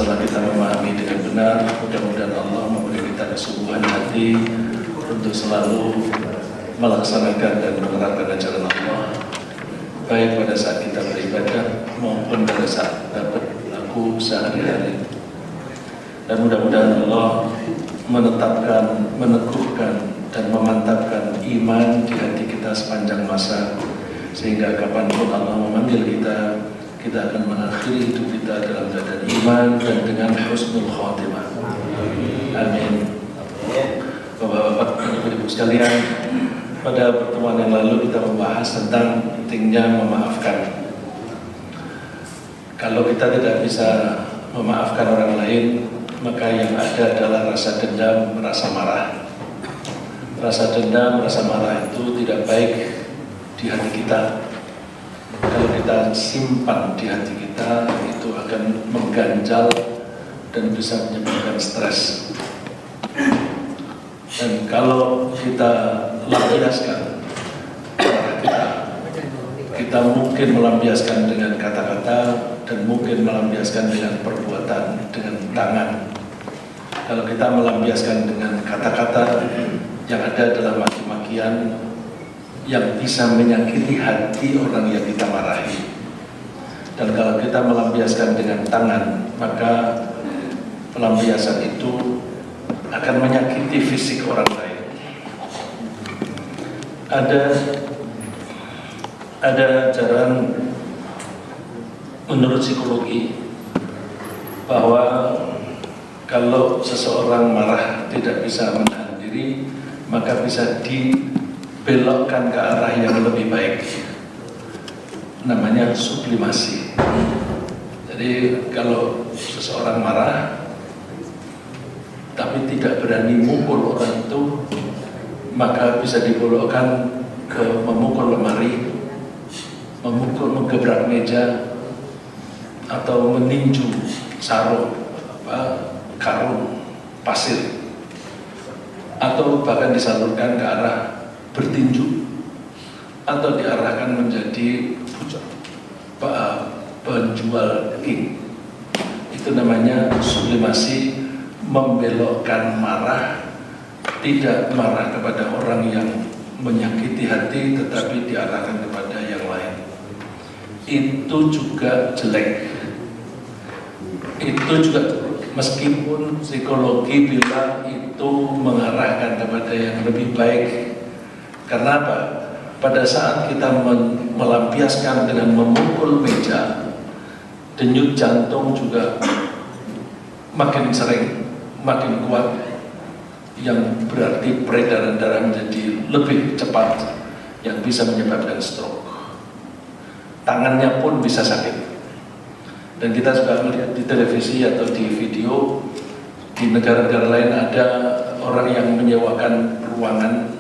setelah kita memahami dengan benar, mudah-mudahan Allah memberi kita kesungguhan hati untuk selalu melaksanakan dan menerapkan ajaran Allah, baik pada saat kita beribadah maupun pada saat dapat berlaku sehari-hari. Dan mudah-mudahan Allah menetapkan, meneguhkan, dan memantapkan iman di hati kita sepanjang masa, sehingga kapanpun Allah memanggil kita, kita akan mengakhiri hidup kita dalam keadaan iman dan dengan husnul khatimah. Amin. Bapak-bapak dan ibu-ibu sekalian, pada pertemuan yang lalu kita membahas tentang pentingnya memaafkan. Kalau kita tidak bisa memaafkan orang lain, maka yang ada adalah rasa dendam, rasa marah. Rasa dendam, rasa marah itu tidak baik di hati kita. Kalau kita simpan di hati kita, itu akan mengganjal dan bisa menyebabkan stres. Dan kalau kita lampiaskan marah kita mungkin melampiaskan dengan kata-kata dan mungkin melampiaskan dengan perbuatan, dengan tangan. Kalau kita melampiaskan dengan kata-kata, yang ada adalah maki-makian yang bisa menyakiti hati orang yang kita marahi. Dan kalau kita melampiaskan dengan tangan, maka pelampiasan itu akan menyakiti fisik orang lain. Ada ajaran menurut psikologi bahwa kalau seseorang marah tidak bisa menahan diri, maka bisa dibelokkan ke arah yang lebih baik. Namanya sublimasi. Jadi kalau seseorang marah tapi tidak berani mukul orang itu, maka bisa dibelokkan ke memukul lemari, menggebrak meja, atau meninju sarung, karung, pasir, atau bahkan disalurkan ke arah bertinju, atau diarahkan menjadi penjual daging. Itu namanya sublimasi, membelokkan marah, tidak marah kepada orang yang menyakiti hati, tetapi diarahkan kepada yang lain. Itu juga jelek. Itu juga meskipun psikologi bilang itu mengarahkan kepada yang lebih baik. Karena apa? Pada saat kita melampiaskan dengan memukul meja, denyut jantung juga makin sering, makin kuat, yang berarti peredaran darah menjadi lebih cepat, yang bisa menyebabkan stroke. Tangannya pun bisa sakit. Dan kita juga melihat di televisi atau di video di negara-negara lain ada orang yang menyewakan ruangan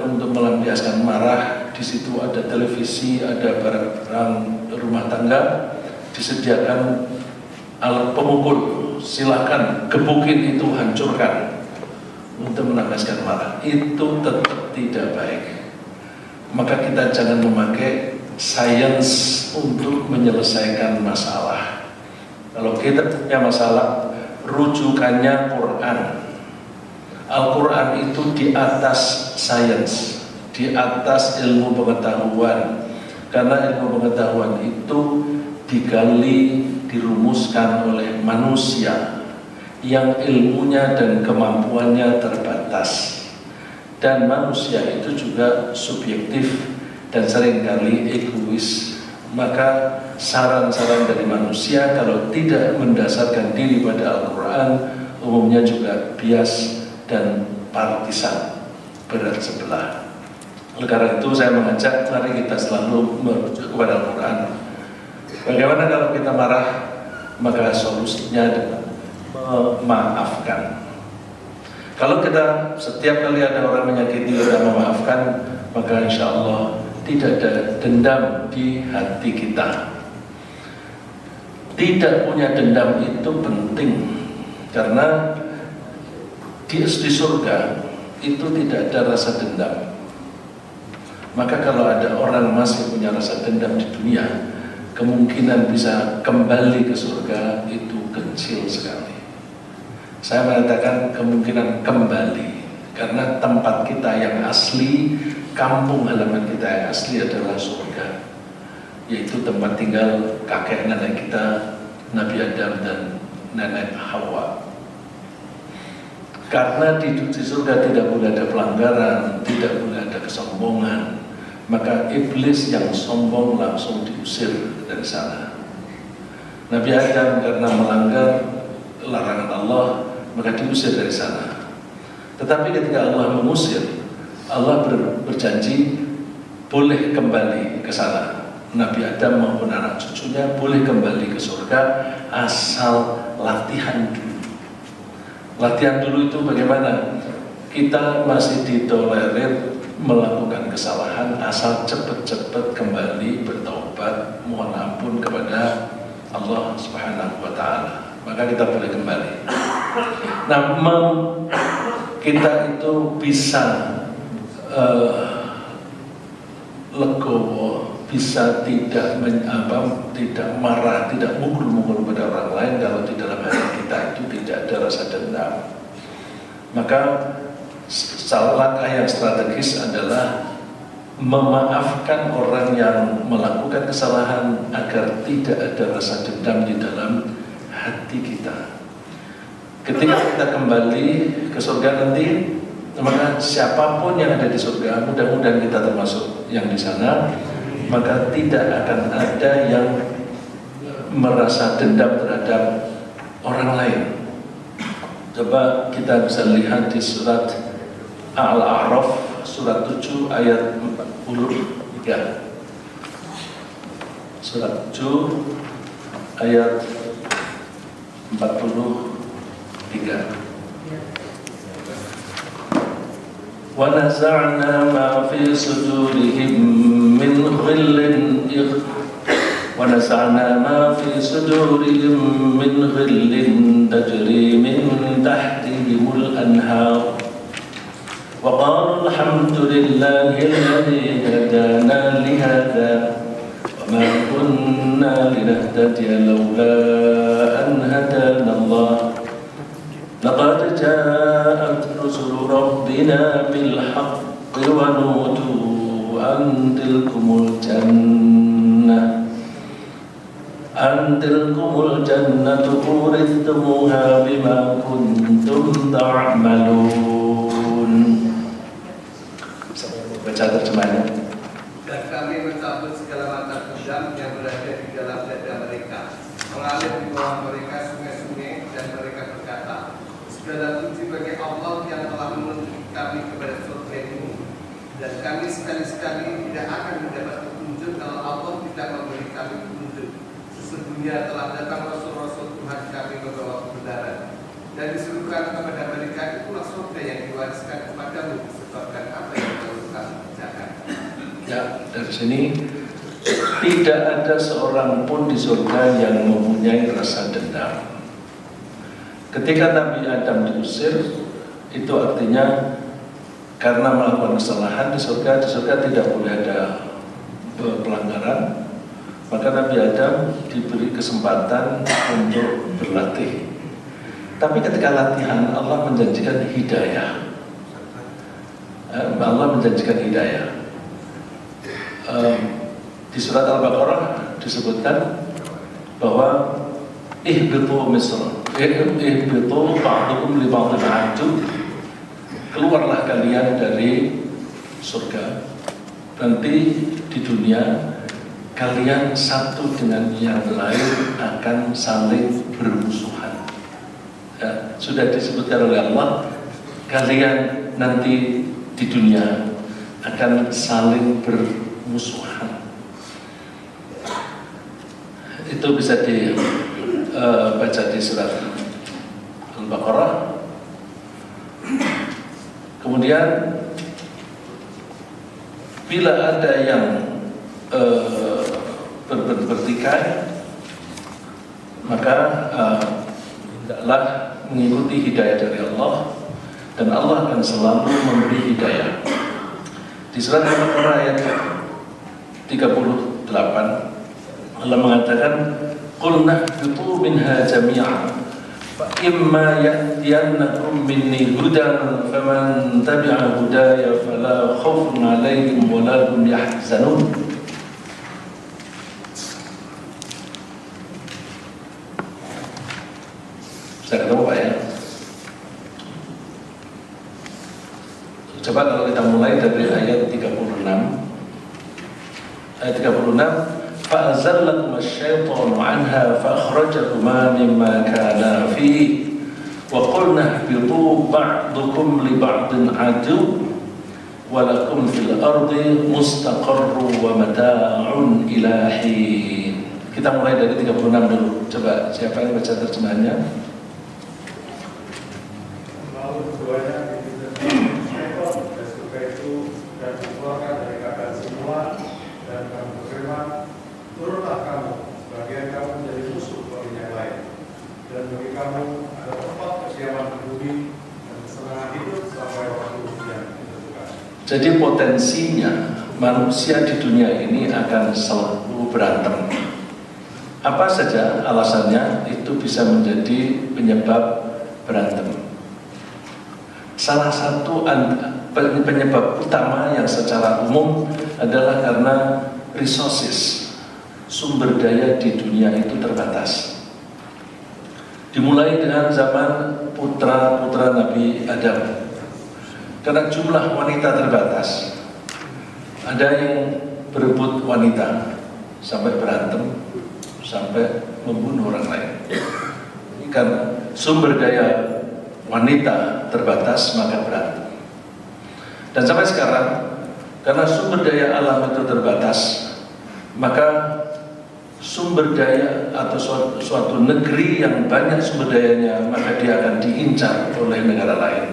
untuk melampiaskan marah. Di situ ada televisi, ada barang-barang rumah tangga, disediakan alat pemukul. Silakan gebukin itu, hancurkan untuk melampiaskan marah. Itu tetap tidak baik. Maka kita jangan memakai sains untuk menyelesaikan masalah. Kalau kita punya masalah, rujukannya Quran. Al-Quran itu di atas sains, di atas ilmu pengetahuan. Karena ilmu pengetahuan itu digali, dirumuskan oleh manusia yang ilmunya dan kemampuannya terbatas. Dan manusia itu juga subjektif dan seringkali egois. Maka saran-saran dari manusia kalau tidak mendasarkan diri pada Al-Quran, umumnya juga bias dan partisan, berat sebelah. Oleh karena itu saya mengajak, mari kita selalu merujuk kepada Al-Quran. Bagaimana kalau kita marah? Maka solusinya adalah memaafkan. Kalau kita setiap kali ada orang menyakiti kita memaafkan, maka insya Allah tidak ada dendam di hati kita. Tidak punya dendam itu penting, karena di surga itu tidak ada rasa dendam. Maka kalau ada orang masih punya rasa dendam di dunia, kemungkinan bisa kembali ke surga itu kecil sekali. Saya mengatakan kemungkinan kembali, karena tempat kita yang asli, kampung halaman kita yang asli adalah surga, yaitu tempat tinggal kakek nenek kita, Nabi Adam dan nenek Hawa. Karena di surga tidak boleh ada pelanggaran, tidak boleh ada kesombongan, maka iblis yang sombong langsung diusir dari sana. Nabi Adam karena melanggar larangan Allah, maka diusir dari sana. Tetapi ketika Allah mengusir, Allah berjanji boleh kembali ke sana. Nabi Adam maupun anak cucunya boleh kembali ke surga asal latihan dulu. Latihan dulu itu bagaimana? Kita masih ditolerir melakukan kesalahan asal cepat-cepat kembali bertaubat, mohon ampun kepada Allah Subhanahu wa Ta'ala, maka kita boleh kembali. Nah, kita itu bisa legowo, bisa tidak marah, tidak mukul-mukul pada orang lain kalau di dalam hati kita itu tidak ada rasa dendam. Maka salah langkah yang strategis adalah memaafkan orang yang melakukan kesalahan agar tidak ada rasa dendam di dalam hati kita. Ketika kita kembali ke surga nanti, maka siapapun yang ada di surga, mudah-mudahan kita termasuk yang di sana, maka tidak akan ada yang merasa dendam terhadap orang lain. Coba kita bisa lihat di surat Al-A'raf, surat 7 ayat 43. Surat 7 ayat 43. وَنَزَعْنَا مَا فِي صُدُورِهِمْ مِنْ غِلٍّ وَنَزَعْنَا مَا فِي صُدُورِهِمْ مِنْ غِلٍّ تَجْرِي مِنْ تَحْتِهِمُ الْأَنْهَارُ وَقَالُوا الْحَمْدُ لِلَّهِ الَّذِي هَدَانَا لِهَذَا وَمَا كُنَّا لِنَهْتَدِيَ لَوْلَا أَنْ هَدَانَا اللَّهُ لَقَدْ جَاءَتْ رُسُلُ رَبِّنَا بِالْحَقِّ وَنُودُوا أَنْ تِلْكُمُ الْجَنَّةُ أُورِثْتُمُوهَا بِمَا كُنْتُمْ تَعْمَلُونَ. Saya mau baca terjemahnya. Dan kami mencabut segala mata kejam yang berada di dalam dada mereka, mengalir di bawah mereka sungai-sungai, dan mereka berkata, segala puji bagi Allah yang telah menuntut kami kepada surga ini, dan kami sekali-sekali tidak akan mendapat petunjuk kalau Allah tidak memberi kami petunjuk. Sesungguhnya telah datang Rasul-Rasul Tuhan kami membawa kebenaran, dan disuruhkan kepada mereka itulah surga yang diwariskan kepadamu disebabkan apa yang telah kerjakan. Ya, dari sini tidak ada seorang pun di surga yang mempunyai rasa dendam. Ketika Nabi Adam diusir, itu artinya karena melakukan kesalahan di surga tidak boleh ada pelanggaran, maka Nabi Adam diberi kesempatan untuk berlatih. Tapi ketika latihan, Allah menjanjikan hidayah. Di surat Al-Baqarah disebutkan bahwa ihbitu misra, ihbitu ba'dukum li ba'din adu, keluarlah kalian dari surga. Nanti di dunia kalian satu dengan yang lain akan saling bermusuhan. Ya, sudah disebutkan oleh Allah, kalian nanti di dunia akan saling bermusuhan. Itu bisa dibaca di surat Al-Baqarah. Kemudian bila ada yang bertikai, maka hendaklah mengikuti hidayah dari Allah, dan Allah akan selalu memberi hidayah. Di surat Al-Baqarah ayat 38, Allah mengatakan, "Qul nahbitu minha jami'an, fa imma ya'tiyannakum minni hudan faman tabi'a hudaya fala khaufun 'alaihim wa la hum yahzanun." Bisa ketemu Pak ya? Coba kalau kita mulai dari ayat 36. Ayat 36, فَأَزَلَّكُمَ الشَّيْطَانُ عَنْهَا فَأَخْرَجَكُمَا مِمَّا كَانَا فِيهِ وَقُلْنَا اهْبِطُوا بَعْضُكُمْ لِبَعْضٍ عَدُوٌّ وَلَكُمْ فِي الْأَرْضِ مُسْتَقَرٌّ وَمَتَاعٌ إِلَى حِينٍ. Kita mulai dari 36 dulu. Coba siapa yang baca terjemahannya? Lalu keduanya ekor dan suka itu dan dikeluarkan dari keadaan semua, dan kamu berfirman, turunlah kamu, sebagian kamu menjadi musuh bagi yang lain, dan bagi kamu ada tempat kediaman di bumi dan kesenangan hidup sampai waktu yang ditentukan. Jadi potensinya manusia di dunia ini akan selalu berantem. Apa saja alasannya itu bisa menjadi penyebab berantem. Salah satu penyebab utama yang secara umum adalah karena resources, sumber daya di dunia itu terbatas. Dimulai dengan zaman putra-putra Nabi Adam. Karena jumlah wanita terbatas, ada yang berebut wanita sampai berantem, sampai membunuh orang lain. Karena sumber daya wanita terbatas, maka berantem. Dan sampai sekarang, karena sumber daya alam itu terbatas, maka sumber daya atau suatu negeri yang banyak sumber dayanya, maka dia akan diincar oleh negara lain.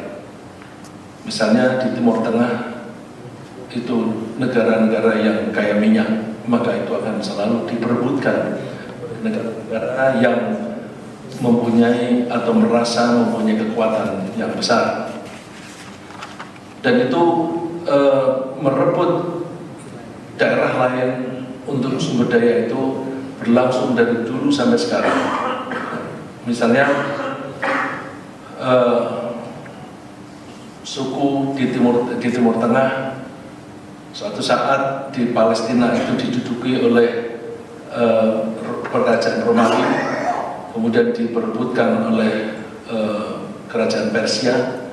Misalnya di Timur Tengah, itu negara-negara yang kaya minyak, maka itu akan selalu diperebutkan negara-negara yang mempunyai atau merasa mempunyai kekuatan yang besar, dan itu merebut daerah lain untuk sumber daya itu berlangsung dari dulu sampai sekarang. Misalnya suku di Timur Tengah suatu saat di Palestina itu diduduki oleh kerajaan Romawi, kemudian diperebutkan oleh kerajaan Persia,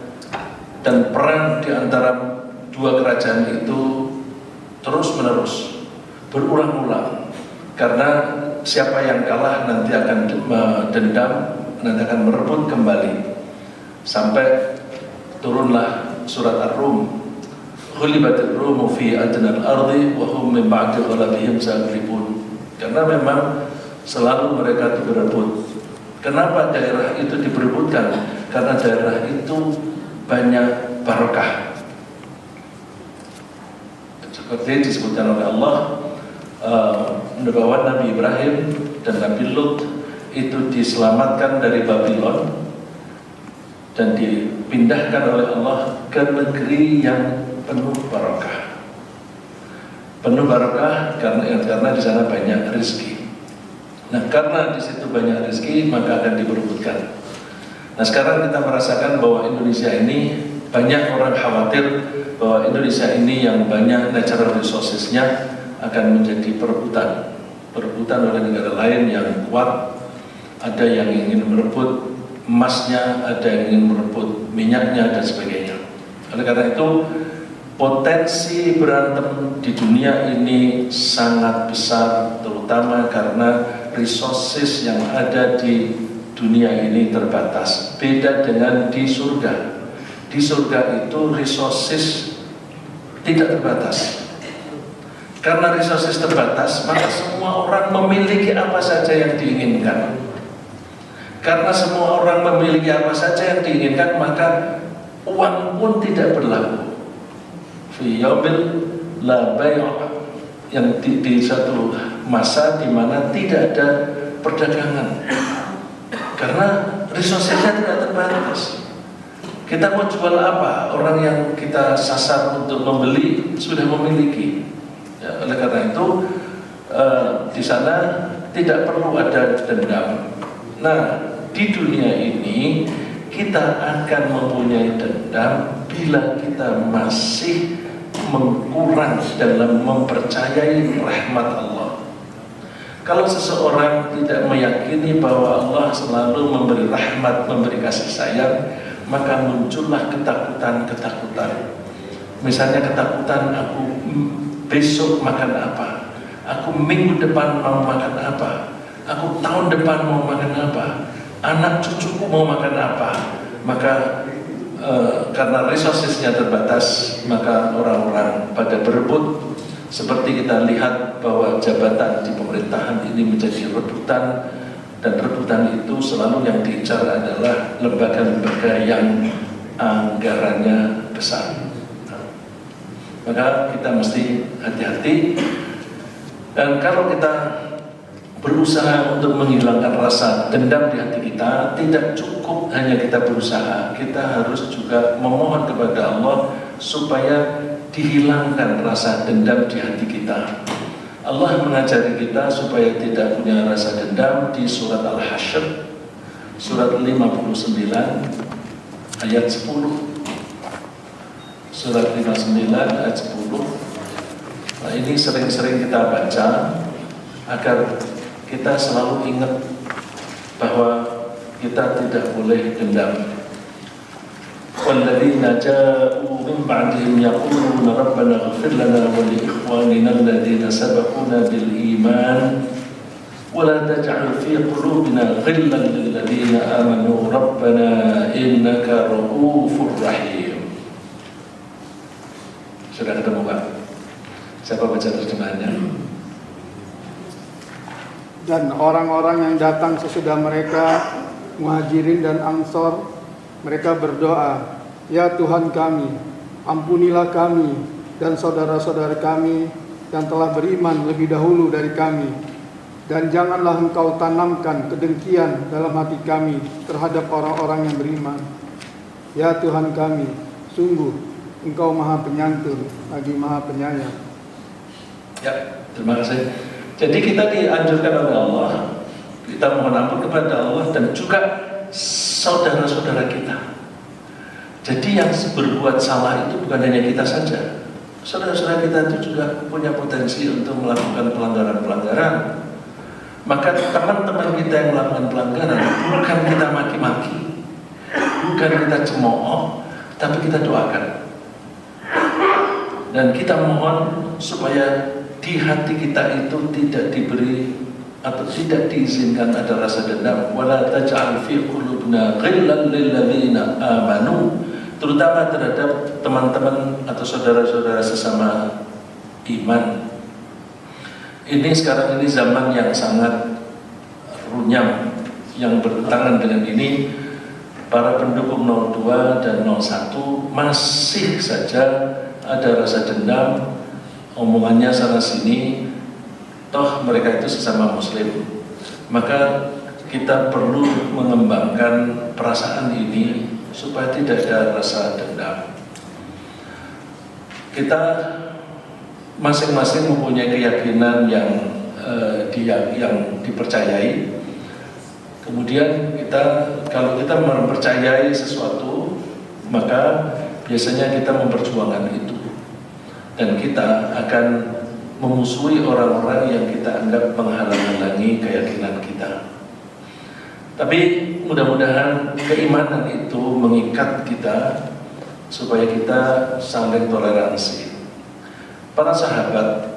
dan perang di antara dua kerajaan itu terus-menerus berulang-ulang, karena siapa yang kalah nanti akan dendam, nanti akan merebut kembali, sampai turunlah surat Ar-Rum, ghulibatir Rumu fi adnal ardi wa hum min ba'di ghalabihim saghlibun. Karena memang selalu mereka itu berebut. Kenapa daerah itu diperebutkan? Karena daerah itu banyak barokah. Seperti disebutkan oleh Allah, bahwa Nabi Ibrahim dan Nabi Lut itu diselamatkan dari Babylon dan dipindahkan oleh Allah ke negeri yang penuh barokah. Penuh barokah karena di sana banyak rezeki. Nah, karena di situ banyak rezeki, maka akan diperebutkan. Nah, sekarang kita merasakan bahwa Indonesia ini, banyak orang khawatir bahwa Indonesia ini yang banyak natural resources-nya akan menjadi perebutan oleh negara lain yang kuat. Ada yang ingin merebut emasnya, ada yang ingin merebut minyaknya dan sebagainya. Oleh karena itu, potensi berantem di dunia ini sangat besar, terutama karena resources yang ada di dunia ini terbatas. Beda dengan di surga. Di surga itu resources tidak terbatas. Karena resources terbatas, maka semua orang memiliki apa saja yang diinginkan. Karena semua orang memiliki apa saja yang diinginkan, maka uang pun tidak berlaku. Fi yaumil la bay', yang di satu masa di mana tidak ada perdagangan. Karena resource-nya tidak terbatas. Kita mau jual apa? Orang yang kita sasar untuk membeli sudah memiliki. Ya, oleh karena itu di sana tidak perlu ada dendam. Nah, di dunia ini kita akan mempunyai dendam bila kita masih mengkurang dalam mempercayai rahmat Allah. Kalau seseorang tidak meyakini bahwa Allah selalu memberi rahmat, memberi kasih sayang, maka muncullah ketakutan-ketakutan. Misalnya ketakutan, aku besok makan apa, aku minggu depan mau makan apa, aku tahun depan mau makan apa, anak cucuku mau makan apa. Maka karena resourcesnya terbatas, maka orang-orang pada berebut. Seperti kita lihat bahwa jabatan di pemerintahan ini menjadi rebutan, dan rebutan itu selalu yang diincar adalah lembaga-lembaga yang anggarannya besar. Maka kita mesti hati-hati, dan kalau kita berusaha untuk menghilangkan rasa dendam di hati kita, tidak cukup hanya kita berusaha, kita harus juga memohon kepada Allah supaya dihilangkan rasa dendam di hati kita. Allah mengajari kita supaya tidak punya rasa dendam di surat Al-Hasyr, surat 59 ayat 10. Surat 59 ayat 10. Nah, ini sering-sering kita baca agar kita selalu ingat bahwa kita tidak boleh dendam. وَالَّذِينَ جَاءُوا مِنْ بَعْدِهِمْ يَقُولُونَ رَبَّنَا اغْفِرْ لَنَا وَلِإِخْوَانِنَا الَّذِينَ سَبَقُونَا بِالْإِيمَانِ وَلَا تَجْعَلْ فِي قُلُوبِنَا غِلًّا لِلَّذِينَ آمَنُوا رَبَّنَا إِنَّكَ رَءُوفٌ رَحِيمٌ. Sudah ketemu Pak? Siapa baca terjemahannya? Dan orang-orang yang datang sesudah mereka, Muhajirin dan Ansor, mereka berdoa, "Ya Tuhan kami, ampunilah kami dan saudara-saudara kami yang telah beriman lebih dahulu dari kami, dan janganlah Engkau tanamkan kedengkian dalam hati kami terhadap orang-orang yang beriman. Ya Tuhan kami, sungguh Engkau Maha Penyantun lagi Maha Penyayang." Ya, terima kasih. Jadi kita dianjurkan oleh Allah, kita mohon ampun kepada Allah dan juga saudara-saudara kita. Jadi yang berbuat salah itu bukan hanya kita saja. Saudara-saudara kita itu juga punya potensi untuk melakukan pelanggaran-pelanggaran. Maka teman-teman kita yang melakukan pelanggaran, bukan kita maki-maki, bukan kita cemooh, tapi kita doakan. Dan kita mohon supaya di hati kita itu tidak diberi atau tidak diizinkan ada rasa dendam. Wala taj'al fi qulubina ghillan lil ladzina amanu, terutama terhadap teman-teman atau saudara-saudara sesama iman. Ini sekarang ini zaman yang sangat runyam, yang bertentangan dengan ini. Para pendukung 02 dan 01 masih saja ada rasa dendam, omongannya sana sini. Toh mereka itu sesama muslim. Maka kita perlu mengembangkan perasaan ini supaya tidak ada rasa dendam. Kita masing-masing mempunyai keyakinan yang dipercayai. Kemudian kalau kita mempercayai sesuatu, maka biasanya kita memperjuangkan itu, dan kita akan memusuhi orang-orang yang kita anggap menghalang-halangi keyakinan kita. Tapi mudah-mudahan keimanan itu mengikat kita supaya kita saling toleransi. Para sahabat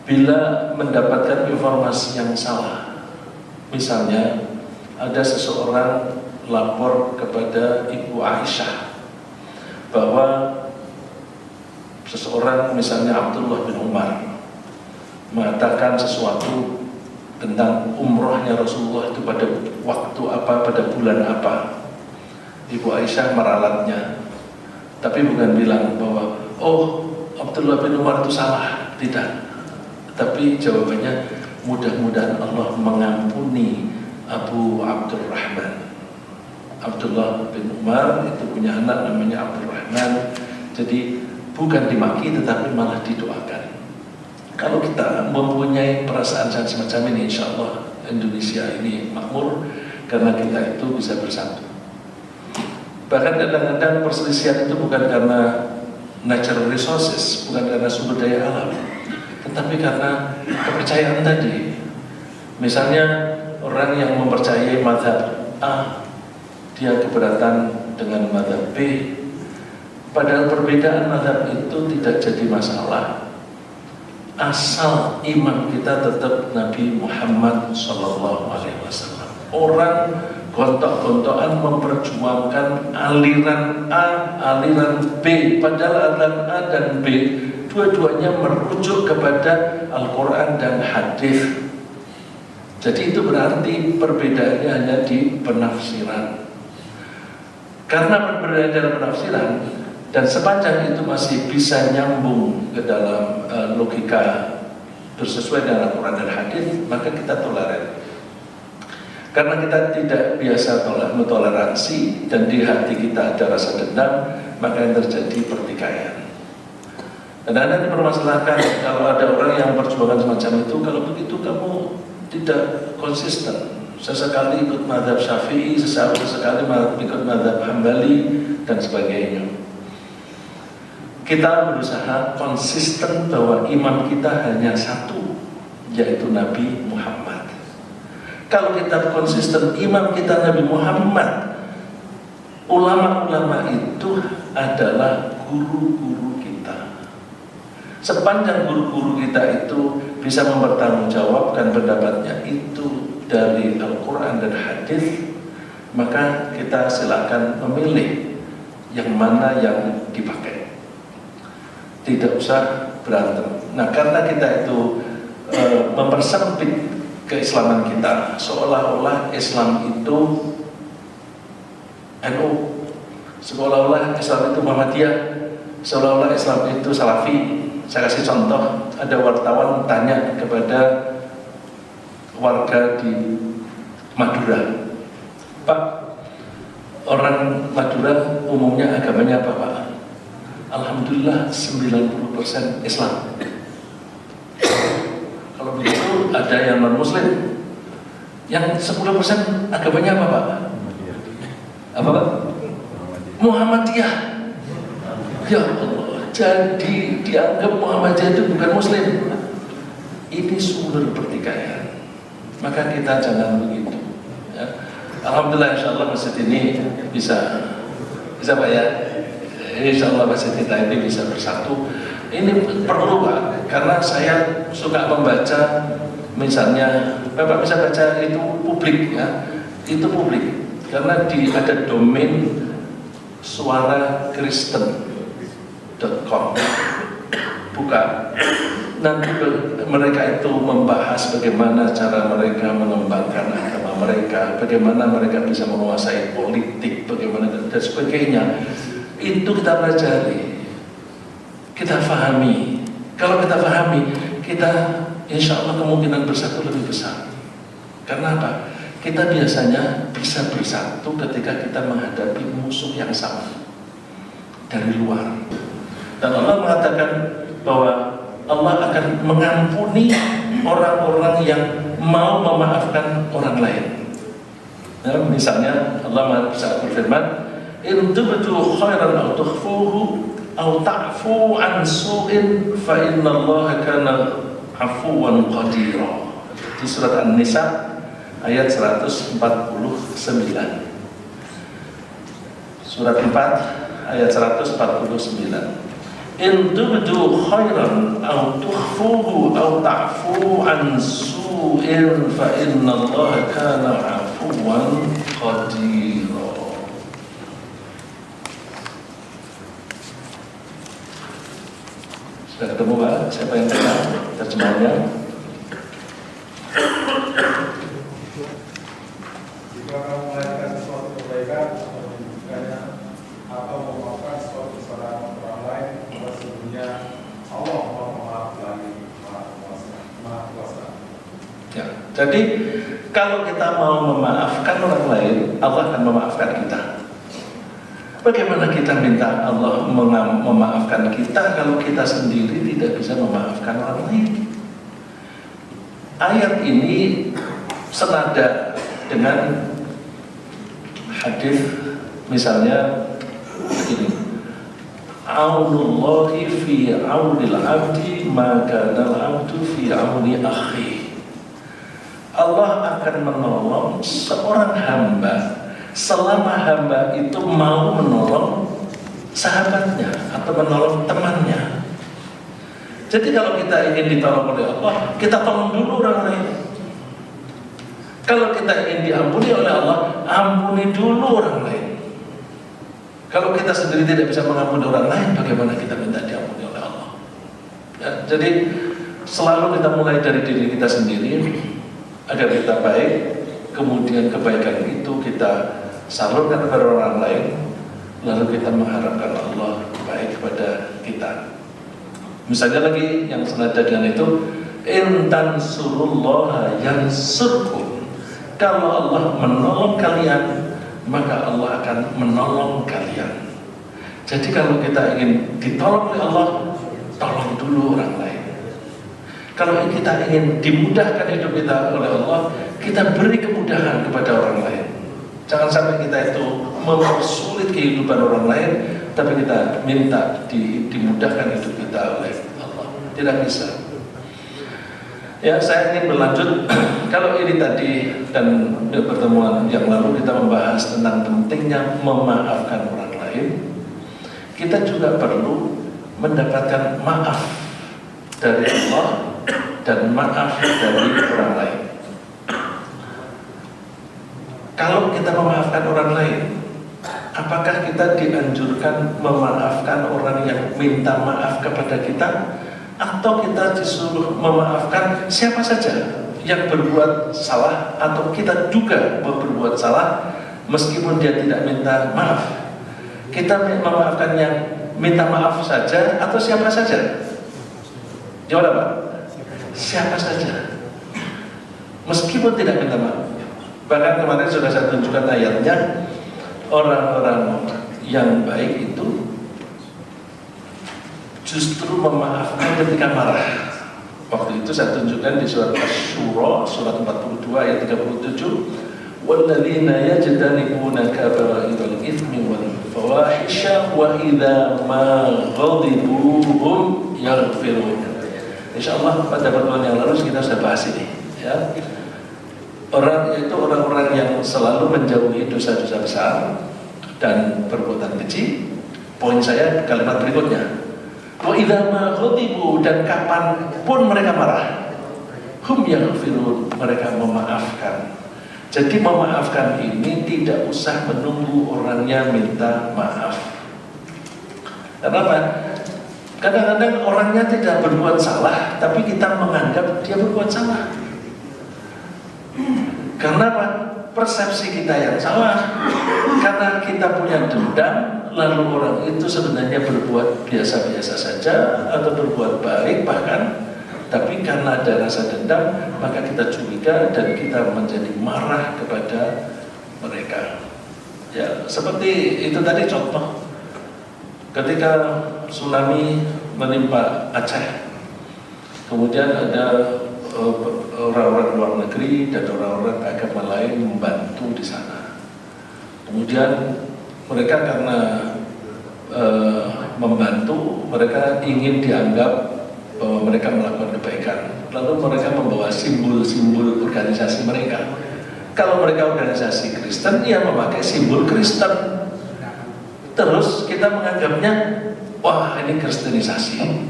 bila mendapatkan informasi yang salah, misalnya ada seseorang lapor kepada Ibu Aisyah bahwa seseorang, misalnya Abdullah bin Umar, mengatakan sesuatu tentang umrohnya Rasulullah itu pada waktu apa, pada bulan apa. Ibu Aisyah meralatnya, tapi bukan bilang bahwa oh Abdullah bin Umar itu salah, tidak. Tapi jawabannya, mudah-mudahan Allah mengampuni Abu Abdurrahman. Abdullah bin Umar itu punya anak namanya Abdurrahman. Jadi bukan dimaki tetapi malah didoakan. Kalau kita mempunyai perasaan yang semacam ini, insya Allah Indonesia ini makmur karena kita itu bisa bersatu. Bahkan kadang-kadang perselisihan itu bukan karena natural resources, bukan karena sumber daya alam, tetapi karena kepercayaan tadi. Misalnya orang yang mempercayai mazhab A, dia keberatan dengan mazhab B, padahal perbedaan mazhab itu tidak jadi masalah asal imam kita tetap Nabi Muhammad SAW. Orang gontok-gontokan memperjuangkan aliran A, aliran B, padahal aliran A dan B dua-duanya merujuk kepada Al-Quran dan hadis. Jadi itu berarti perbedaannya hanya di penafsiran. Karena perbedaan dalam penafsiran dan sepanjang itu masih bisa nyambung ke dalam logika bersesuai dengan Al-Quran dan hadis, maka kita toleran. Karena kita tidak biasa mentoleransi dan di hati kita ada rasa dendam, maka yang terjadi pertikaian. Dan Anda dipermasalahkan kalau ada orang yang perjuangan semacam itu, kalau begitu kamu tidak konsisten. Sesekali ikut mazhab Syafi'i, sesekali ikut mazhab Hambali dan sebagainya. Kita berusaha konsisten bahwa imam kita hanya satu, yaitu Nabi Muhammad. Kalau kita konsisten imam kita Nabi Muhammad, ulama-ulama itu adalah guru-guru kita. Sepanjang guru-guru kita itu bisa mempertanggungjawabkan pendapatnya itu dari Al-Quran dan hadis, maka kita silakan memilih yang mana yang dipakai. Tidak usah berantem. Nah, karena kita itu mempersempit keislaman kita, seolah-olah Islam itu NU, seolah-olah Islam itu Muhammadiyah, seolah-olah Islam itu Salafi. Saya kasih contoh, ada wartawan tanya kepada warga di Madura, Pak, orang Madura umumnya agamanya apa, Pak? Alhamdulillah 90% Islam. Kalau begitu ada yang non-muslim, yang 10% agamanya apa, Pak? Apa, Pak? Muhammadiyah. Ya Allah, jadi dianggap Muhammadiyah itu bukan muslim. Ini sumber pertikaian. Maka kita jangan begitu ya. Alhamdulillah, insya Allah masjid ini bisa Pak ya. Insya Allah masjid kita ini bisa bersatu. Ini perlu Pak, karena saya suka membaca, misalnya Bapak bisa baca itu publik ya, itu publik karena ada domain suarakristen.com, buka. Nanti mereka itu membahas bagaimana cara mereka mengembangkan agama mereka, bagaimana mereka bisa menguasai politik, bagaimana dan sebagainya. Itu kita pelajari, kita fahami. Kalau kita fahami, kita insya Allah kemungkinan bersatu lebih besar. Karena apa? Kita biasanya bisa bersatu ketika kita menghadapi musuh yang sama dari luar. Dan Allah mengatakan bahwa Allah akan mengampuni orang-orang yang mau memaafkan orang lain. Ya, misalnya Allah berfirman, "In tubdu khairan aw tukhfuhu aw ta'fu an su'in fa innallaha kana 'afuwan qadira." Di surat An-Nisa ayat 149. Surat 4 ayat 149. In tubdu khairan aw tukhfuhu aw ta'fu an su'in fa innallaha kana 'afuwan qadira. Sudah ketemu Pak? Siapa yang kenal terjemahannya? Jika kamu melakukan sesuatu kebaikan atau menyembuhkannya atau memaafkan sesuatu kesalahan orang lain, sesungguhnya Allah Maha lagi Maha Kuasa. Ya, jadi kalau kita mau memaafkan orang lain, Allah akan memaafkan kita. Bagaimana kita minta Allah memaafkan kita kalau kita sendiri tidak bisa memaafkan orang lain? ayat ini senada dengan hadis misalnya begini, aunullahi fi aunil abdi maka al abdu fi auni akhi. Allah akan menolong seorang hamba selama hamba itu mau menolong sahabatnya atau menolong temannya. Jadi kalau kita ingin ditolong oleh Allah, kita tolong dulu orang lain. Kalau kita ingin diampuni oleh Allah, ampuni dulu orang lain. Kalau kita sendiri tidak bisa mengampuni orang lain, bagaimana kita minta diampuni oleh Allah? Ya, jadi selalu kita mulai dari diri kita sendiri agar kita baik, kemudian kebaikan itu kita salurkan kepada orang lain, lalu kita mengharapkan Allah baik kepada kita. Misalnya lagi yang senada dengan itu, intan surullaha yansurkum. Kalau Allah menolong kalian, maka Allah akan menolong kalian. Jadi kalau kita ingin ditolong oleh Allah, tolong dulu orang lain. Kalau kita ingin dimudahkan hidup kita oleh Allah, kita beri kemudahan kepada orang lain. Jangan sampai kita itu mempersulit kehidupan orang lain, tapi kita minta dimudahkan hidup kita oleh Allah. Tidak bisa. Ya, saya ingin berlanjut. Kalau ini tadi dan pertemuan yang lalu kita membahas tentang pentingnya memaafkan orang lain, kita juga perlu mendapatkan maaf dari Allah dan maaf dari orang lain. Kalau kita memaafkan orang lain, apakah kita dianjurkan memaafkan orang yang minta maaf kepada kita, atau kita disuruh memaafkan siapa saja yang berbuat salah atau kita juga berbuat salah meskipun dia tidak minta maaf? Kita memaafkan yang minta maaf saja atau siapa saja? Jawab apa? Siapa saja, meskipun tidak minta maaf. Bahkan kemarin sudah saya tunjukkan ayatnya, orang-orang yang baik itu justru memaafkan ketika marah. Waktu itu saya tunjukkan di surat Asy-Syura surat 42 ayat 37, walladzina yajtanibuna kaba'iral itsmi wal fawahisha wa idza ma ghadibu hum yaghfirun. Insyaallah pada pertemuan yang lalu kita sudah bahas ini, ya. Orang itu orang-orang yang selalu menjauhi dosa-dosa besar dan perbuatan keji. Poin saya kalimat berikutnya, wa idza ma ghadibu, dan kapanpun mereka marah, hum yaghfirun, mereka memaafkan. Jadi memaafkan ini tidak usah menunggu orangnya minta maaf. Kenapa? Kadang-kadang orangnya tidak berbuat salah, tapi kita menganggap dia berbuat salah. Karena apa? Persepsi kita yang salah. Karena kita punya dendam, lalu orang itu sebenarnya berbuat biasa-biasa saja atau berbuat baik bahkan, tapi karena ada rasa dendam, maka kita curiga dan kita menjadi marah kepada mereka. Ya, seperti itu tadi contoh. Ketika tsunami menimpa Aceh, kemudian ada orang-orang luar negeri dan orang-orang agama lain membantu di sana. Kemudian mereka karena membantu, mereka ingin dianggap bahwa mereka melakukan kebaikan. Lalu mereka membawa simbol-simbol organisasi mereka. Kalau mereka organisasi Kristen, ya memakai simbol Kristen. Terus kita menganggapnya, wah ini kristenisasi.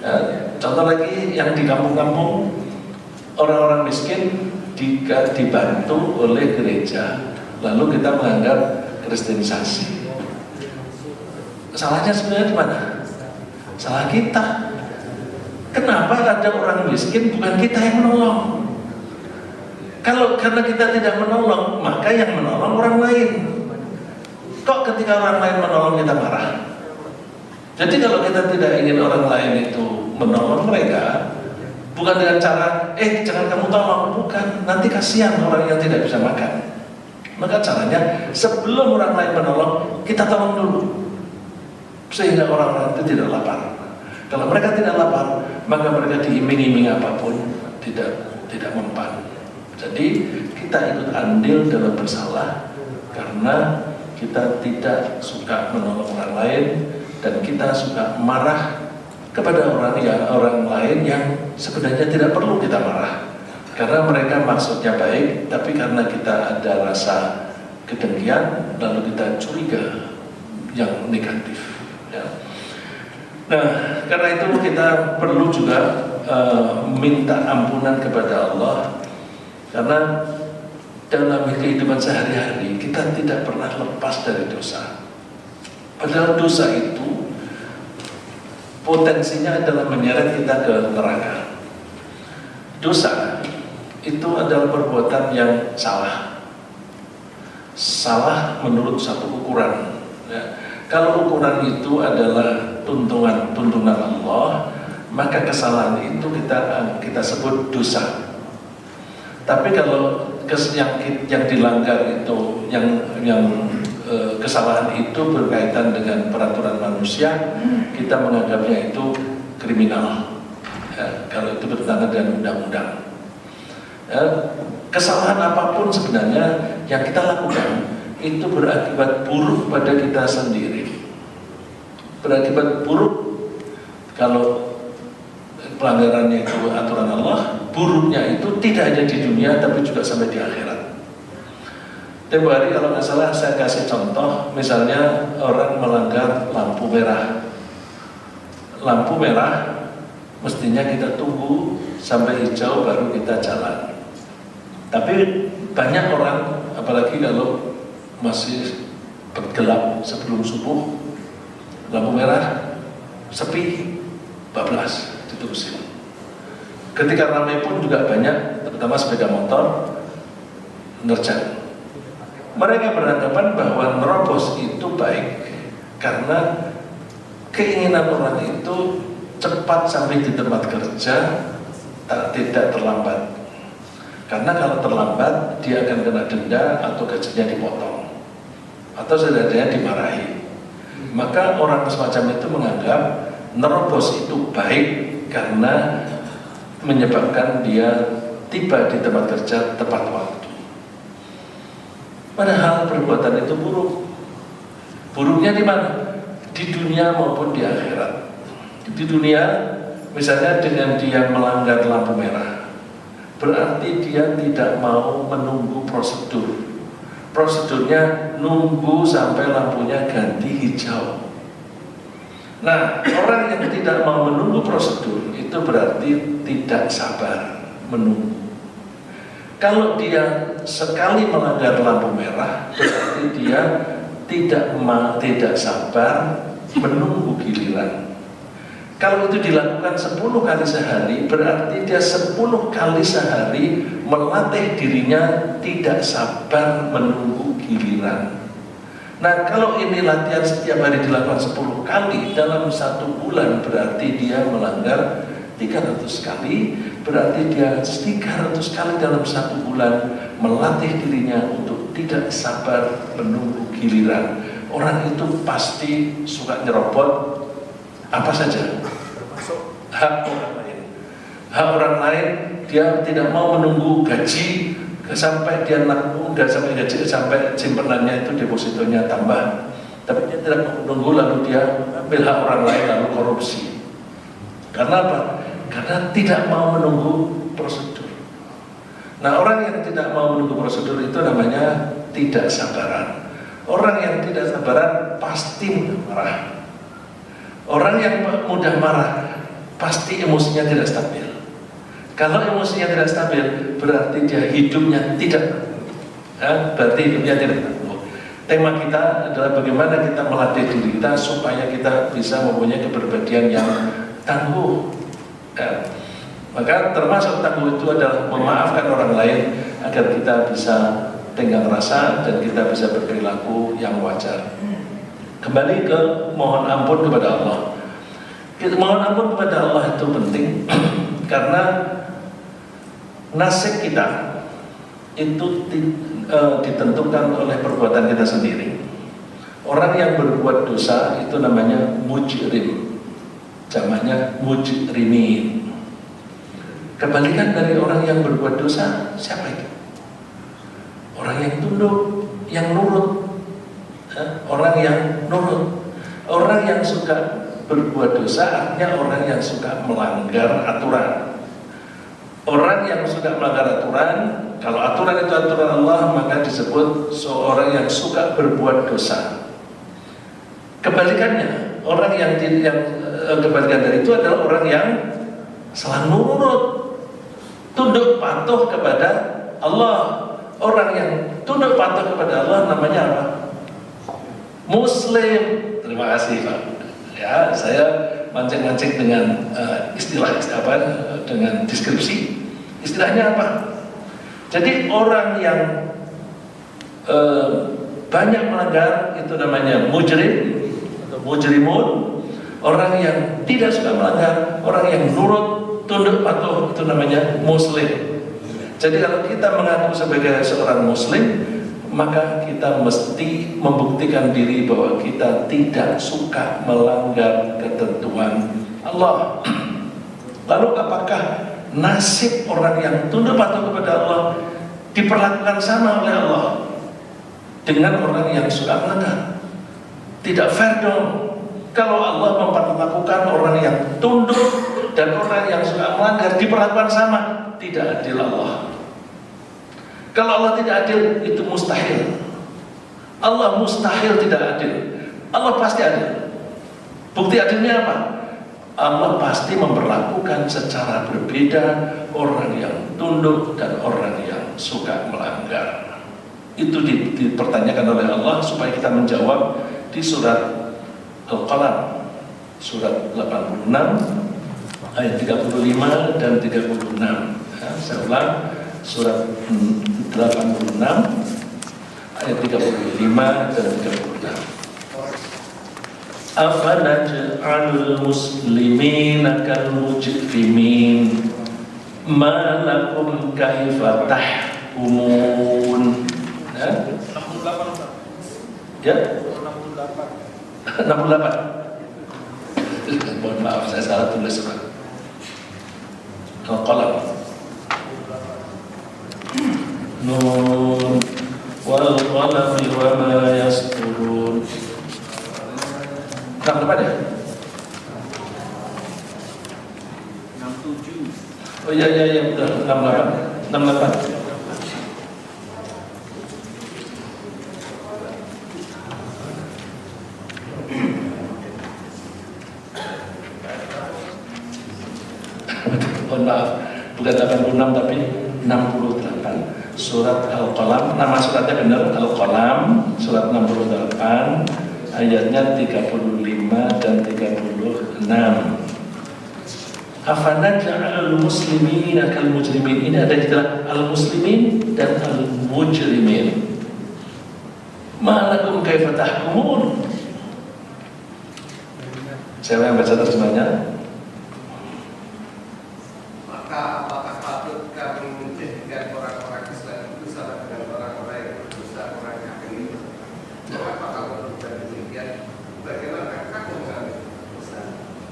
Ya, contoh lagi yang di kampung-kampung, orang-orang miskin dibantu oleh gereja, lalu kita menganggap kristenisasi. Salahnya sebenarnya di mana? Salah kita. Kenapa ada orang miskin bukan kita yang menolong? Kalau karena kita tidak menolong, maka yang menolong orang lain. Kok ketika orang lain menolong kita marah? Jadi kalau kita tidak ingin orang lain itu menolong mereka, bukan dengan cara, jangan kamu tolong, bukan, nanti kasihan orang yang tidak bisa makan. Maka caranya, sebelum orang lain menolong, kita tolong dulu, sehingga orang-orang itu tidak lapar. Kalau mereka tidak lapar, maka mereka diiming-iming apapun, tidak mempan. Jadi kita ikut andil dalam bersalah karena kita tidak suka menolong orang lain dan kita suka marah kepada orang lain yang sebenarnya tidak perlu kita marah karena mereka maksudnya baik, tapi karena kita ada rasa kedengkian lalu kita curiga yang negatif ya. Nah, karena itu kita perlu juga minta ampunan kepada Allah, karena dalam kehidupan sehari-hari kita tidak pernah lepas dari dosa. Padahal dosa itu potensinya adalah menyeret kita ke neraka. Dosa itu adalah perbuatan yang salah menurut satu ukuran ya. Kalau ukuran itu adalah tuntunan Allah, maka kesalahan itu kita sebut dosa. Tapi kalau yang dilanggar itu, kesalahan itu berkaitan dengan peraturan manusia, kita menganggapnya itu kriminal. Ya, kalau itu bertentangan dengan undang-undang. Ya, kesalahan apapun sebenarnya yang kita lakukan itu berakibat buruk pada kita sendiri. Berakibat buruk kalau pelanggarannya itu aturan Allah, buruknya itu tidak hanya di dunia tapi juga sampai di akhirat. Tempo hari kalau nggak salah saya kasih contoh, misalnya orang melanggar lampu merah. Lampu merah mestinya kita tunggu sampai hijau baru kita jalan. Tapi banyak orang, apalagi kalau masih bergelap sebelum subuh, lampu merah sepi, bablas diterusin. Ketika ramai pun juga banyak, terutama sepeda motor nerjang. Mereka beranggapan bahwa nerobos itu baik karena keinginan orang itu cepat sampai di tempat kerja, tidak terlambat. Karena kalau terlambat dia akan kena denda atau gajinya dipotong atau setidaknya dimarahi. Maka orang semacam itu menganggap nerobos itu baik karena menyebabkan dia tiba di tempat kerja tepat waktu. Padahal perbuatan itu buruk. Buruknya di mana? Di dunia maupun di akhirat. Di dunia, misalnya dengan dia melanggar lampu merah, berarti dia tidak mau menunggu prosedur. Prosedurnya nunggu sampai lampunya ganti hijau. Nah, orang yang tidak mau menunggu prosedur itu berarti tidak sabar menunggu. Kalau dia sekali melanggar lampu merah, berarti dia tidak sabar menunggu giliran. Kalau itu dilakukan 10 kali sehari, berarti dia 10 kali sehari melatih dirinya tidak sabar menunggu giliran. Nah, kalau ini latihan setiap hari dilakukan 10 kali dalam 1 bulan, berarti dia melanggar 300 kali, berarti dia 300 kali dalam 1 bulan melatih dirinya untuk tidak sabar menunggu giliran. Orang itu pasti suka nyerobot apa saja, hak orang lain. Hak orang lain, dia tidak mau menunggu gaji sampai dia udah sampai gaji, sampai simpenannya itu depositonya tambah. Tapi dia tidak mau menunggu lalu dia ambil hak orang lain lalu korupsi. Karena apa? Karena tidak mau menunggu prosedur. Nah, orang yang tidak mau menunggu prosedur itu namanya tidak sabaran. Orang yang tidak sabaran pasti mudah marah. Orang yang mudah marah pasti emosinya tidak stabil. Kalau emosinya tidak stabil, berarti dia hidupnya tidak tangguh. Tema kita adalah bagaimana kita melatih diri kita supaya kita bisa mempunyai kepribadian yang tangguh. Maka termasuk tangguh itu adalah memaafkan orang lain agar kita bisa tenggang rasa dan kita bisa berperilaku yang wajar. Kembali ke mohon ampun kepada Allah. Mohon ampun kepada Allah itu penting karena nasib kita itu ditentukan oleh perbuatan kita sendiri. Orang yang berbuat dosa itu namanya mujrim, jamaknya mujrimin. Kebalikan dari orang yang berbuat dosa, siapa itu? Orang yang tunduk, yang nurut. Orang yang nurut. Orang yang suka berbuat dosa artinya orang yang suka melanggar aturan. Orang yang suka melanggar aturan, kalau aturan itu aturan Allah, maka disebut seorang yang suka berbuat dosa. Kebalikannya, orang yang kebalikan dari itu adalah orang yang selalu nurut, tunduk patuh kepada Allah. Orang yang tunduk patuh kepada Allah namanya apa? Muslim. Terima kasih Pak. Ya, saya mancing-mancing dengan istilah apa? Dengan deskripsi. Istilahnya apa? Jadi orang yang banyak melanggar itu namanya mujrim atau mujrimun. Orang yang tidak suka melanggar, orang yang nurut, tunduk patuh itu namanya muslim. Jadi kalau kita mengaku sebagai seorang muslim, maka kita mesti membuktikan diri bahwa kita tidak suka melanggar ketentuan Allah. Lalu apakah nasib orang yang tunduk patuh kepada Allah diperlakukan sama oleh Allah dengan orang yang suka melanggar? Tidak fair dong. Kalau Allah memperlakukan orang yang tunduk dan orang yang suka melanggar diperlakukan sama, tidak adil Allah. Kalau Allah tidak adil, itu mustahil. Allah mustahil tidak adil. Allah pasti adil. Bukti adilnya apa? Allah pasti memperlakukan secara berbeda orang yang tunduk dan orang yang suka melanggar. Itu dipertanyakan oleh Allah supaya kita menjawab di surat Al-Qalam, surat 86 ayat 35 dan 36. Ya, saya ulang, surat 86 ayat 35 dan 36. Afanaj'alul muslimina kal mujrimin ma lakum kaifa tahkumun. Ya? 68. Ya? 68. Mohon maaf, saya salah tulis surat Al-Qalam. Nun wal qalami wa ma yasturun. 68 ya? 67. Oh iya betul, 68. Mohon maaf, bukan 86 tapi 68. Surat Al-Qalam, nama suratnya benar Al-Qalam, surat 68, ayatnya 35 dan 36. Afanaj'alul muslimina kal mujrimin. Ini ada istilah al-muslimin dan al-mujrimin. Ma lakum kaifa tahkumun. Siapa yang baca terjemahnya? Maka apakah patut kami menjadikan orang-orang Islam itu sama dengan orang-orang yang berdosa, orang kafir itu? Apakah menurut demikian? Bagaimana kamu mengambil keputusan?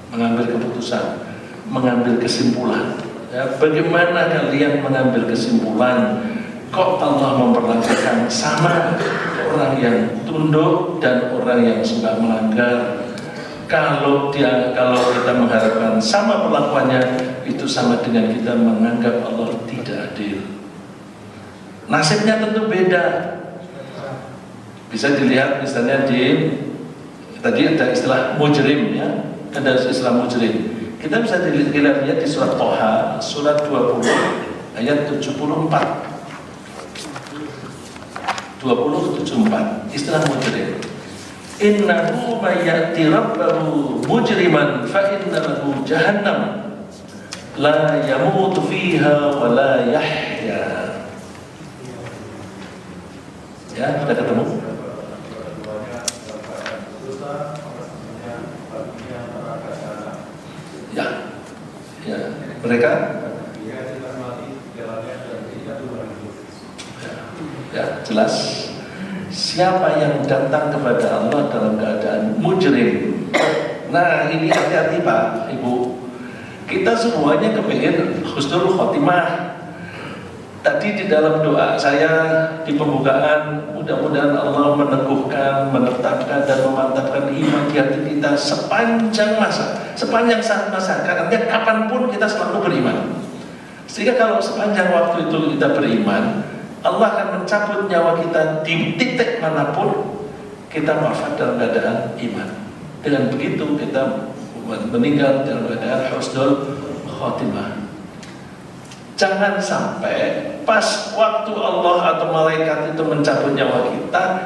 Mengambil keputusan, mengambil kesimpulan. Ya, bagaimana kalian mengambil kesimpulan? Kok Allah memperlakukan sama orang yang tunduk dan orang yang suka melanggar? Kalau kita mengharapkan sama perlakuannya, itu sama dengan kita menganggap Allah tidak adil. Nasibnya tentu beda. Bisa dilihat misalnya tadi ada istilah mujrim, ya, ada istilah mujrim. Kita bisa dilihat di surat Toha, surat 20 ayat 74. 20:74, istilah mujrim. Innahu may ya'ti rabbahu mujriman fa inna lahu jahannam la yamutu fiha wa la yahya. Ya, sudah ketemu? Ya, mereka ya, jelas. Siapa yang datang kepada Allah dalam keadaan mujrim? Nah, ini hati-hati Pak, Ibu. Kita semuanya kepingin husnul khotimah. Tadi di dalam doa saya di pembukaan, mudah-mudahan Allah meneguhkan, menetapkan dan memantapkan iman di hati kita sepanjang masa, karena kapanpun kita selalu beriman. Sehingga kalau sepanjang waktu itu kita beriman, Allah akan mencabut nyawa kita di titik manapun kita wafat dalam keadaan iman. Dengan begitu kita meninggal dalam keadaan husnul khotimah. Jangan sampai pas waktu Allah atau malaikat itu mencabut nyawa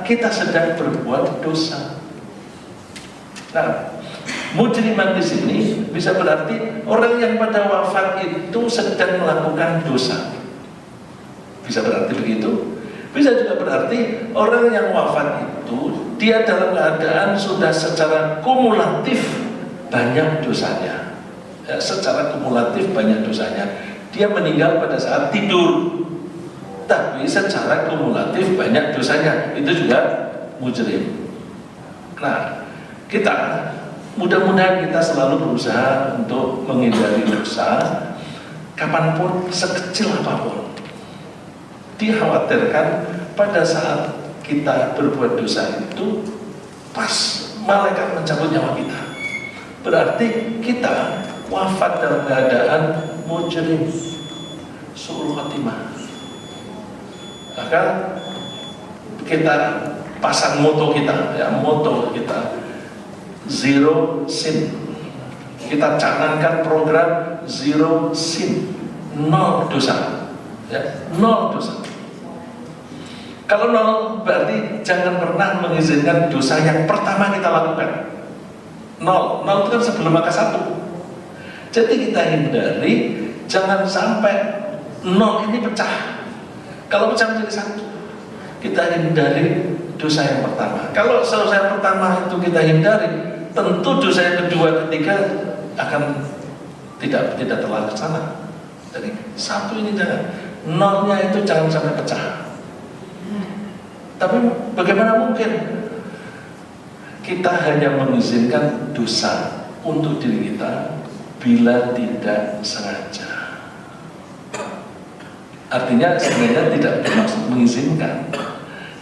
kita sedang berbuat dosa. Nah, mujriman di sini bisa berarti orang yang pada wafat itu sedang melakukan dosa. Bisa berarti begitu. Bisa juga berarti orang yang wafat itu dia dalam keadaan sudah secara kumulatif banyak dosanya. Ya, secara kumulatif banyak dosanya. Dia meninggal pada saat tidur, tapi secara kumulatif banyak dosanya. Itu juga mujrim. Nah, kita mudah-mudahan kita selalu berusaha untuk menghindari dosa, kapanpun, sekecil apapun. Dikhawatirkan pada saat kita berbuat dosa itu pas malaikat mencabut nyawa kita, berarti kita wafat dalam keadaan mujrim, su'ul khotimah. Maka kita pasang moto kita, zero sin. Kita canangkan program zero sin, 0 dosa, ya, 0 dosa. Kalau 0 berarti jangan pernah mengizinkan dosa yang pertama kita lakukan. 0 itu kan sebelum angka 1. Jadi kita hindari jangan sampai 0 ini pecah. Kalau pecah menjadi 1, kita hindari dosa yang pertama. Kalau dosa yang pertama itu kita hindari, tentu dosa yang kedua, ketiga akan tidak terlaksana. Jadi 1 ini jangan, 0-nya itu jangan sampai pecah. Tapi bagaimana mungkin kita hanya mengizinkan dosa untuk diri kita bila tidak sengaja? Artinya sebenarnya tidak bermaksud mengizinkan.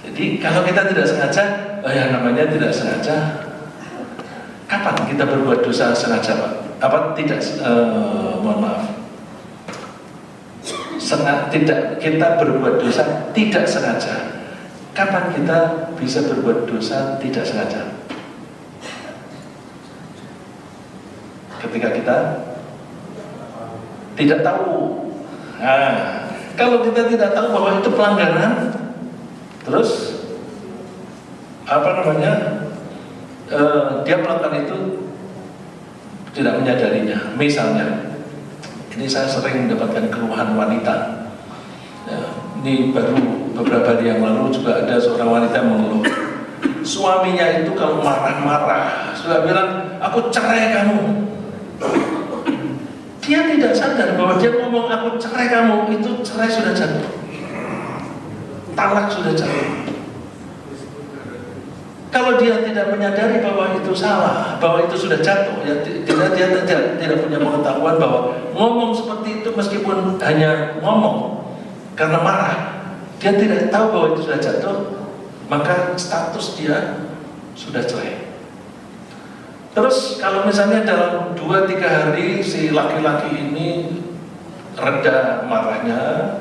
Jadi kalau kita tidak sengaja, ya namanya tidak sengaja. Kapan kita berbuat dosa sengaja, Pak? Apa tidak? Mohon maaf. Kita berbuat dosa tidak sengaja. Kapan kita bisa berbuat dosa tidak sengaja? Ketika kita tidak tahu. Nah, kalau kita tidak tahu bahwa itu pelanggaran, terus dia melakukan itu tidak menyadarinya. Misalnya, ini saya sering mendapatkan keluhan wanita. Ya, ini baru beberapa hari yang lalu juga ada seorang wanita yang mengeluh. Suaminya itu kalau marah-marah sudah bilang, aku cerai kamu. Dia tidak sadar bahwa dia ngomong aku cerai kamu, itu cerai sudah jatuh, talak sudah jatuh. Kalau dia tidak menyadari bahwa itu salah, bahwa itu sudah jatuh, ya dia tidak punya pengetahuan bahwa ngomong seperti itu meskipun hanya ngomong karena marah, dia tidak tahu bahwa itu sudah jatuh, maka status dia sudah cerai. Terus kalau misalnya dalam 2-3 hari si laki-laki ini reda marahnya,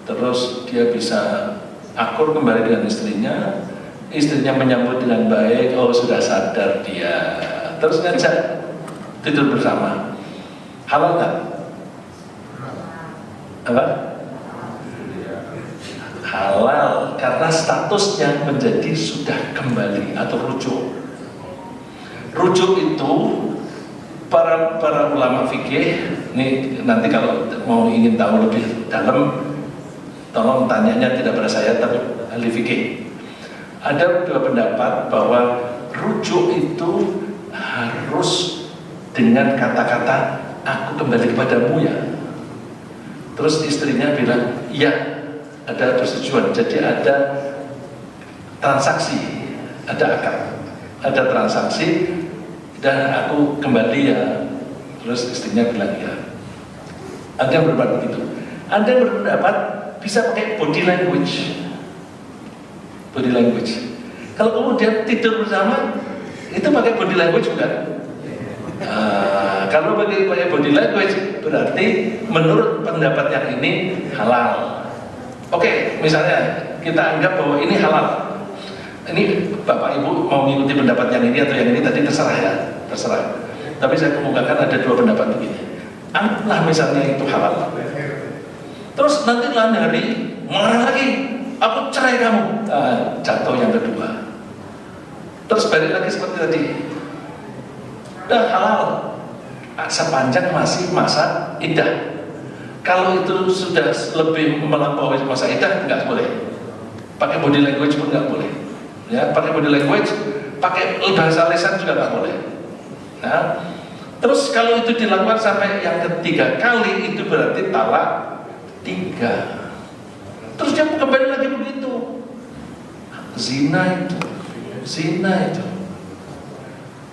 terus dia bisa akur kembali dengan istrinya menyambut dengan baik, oh sudah sadar dia, terus ngajak tidur bersama, halal nggak? Apa? Halal, karena statusnya menjadi sudah kembali atau rujuk. Rujuk itu para ulama fikih, ini nanti kalau mau ingin tahu lebih dalam, tolong tanyanya tidak pada saya tapi ahli fikih. Ada 2 pendapat bahwa rujuk itu harus dengan kata-kata aku kembali kepadamu ya. Terus istrinya bilang iya, ada persetujuan, jadi ada transaksi, ada akad, ada transaksi, dan aku kembali ya Terus istrinya bilang ya. Ada yang berpendapat begitu. Ada yang berpendapat bisa pakai body language. Body language. Kalau kemudian tidur bersama, itu pakai body language bukan? Kalau pakai body language, berarti menurut pendapat yang ini halal. Oke, misalnya kita anggap bahwa ini halal. Ini Bapak Ibu mau mengikuti pendapat yang ini atau yang ini tadi terserah ya, terserah. Tapi saya kemukakan ada dua pendapat begini. Anggaplah misalnya itu halal. Terus nanti lain hari marah lagi, aku cerai kamu. Jatuh yang kedua. Terus balik lagi seperti tadi. Udah halal sepanjang masih masa iddah. Kalau itu sudah lebih melampaui masa iddah, nggak boleh. Pakai body language pun nggak boleh. Ya, pakai body language, pakai bahasa lisan juga nggak boleh. Nah, terus kalau itu dilakukan sampai yang ketiga kali, itu berarti talak 3. Terus dia kembali lagi begitu. Zina itu.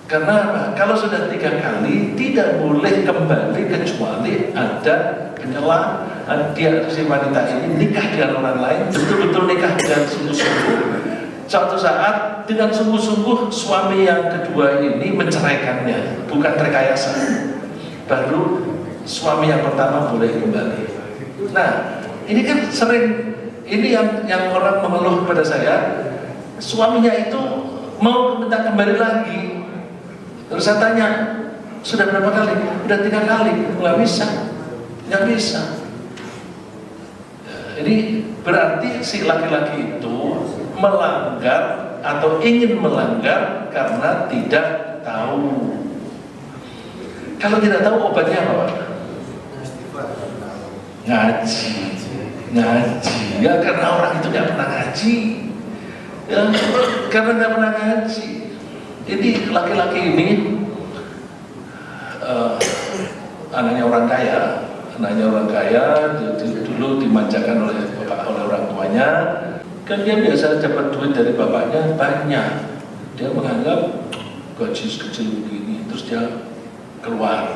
Karena apa? Kalau sudah 3 kali tidak boleh kembali kecuali ada penyelam. Dia si wanita ini nikah dengan orang lain, betul-betul nikah dengan sungguh-sungguh. Suatu saat dengan sungguh-sungguh suami yang kedua ini menceraikannya, bukan rekayasa. Baru suami yang pertama boleh kembali. Nah, ini kan sering ini yang orang mengeluh kepada saya, suaminya itu mau minta kembali lagi. Terus saya tanya, sudah berapa kali? Udah 3 kali, nggak bisa. Ini berarti si laki-laki itu melanggar atau ingin melanggar karena tidak tahu. Kalau tidak tahu obatnya apa? Ngaji. Ya karena orang itu nggak pernah ngaji. Ya, karena nggak pernah ngaji. Jadi laki-laki ini anaknya orang kaya, dulu dimanjakan oleh orang tuanya. Kan dia biasa dapat duit dari bapaknya banyak. Dia menganggap gaji kecil begini, terus dia keluar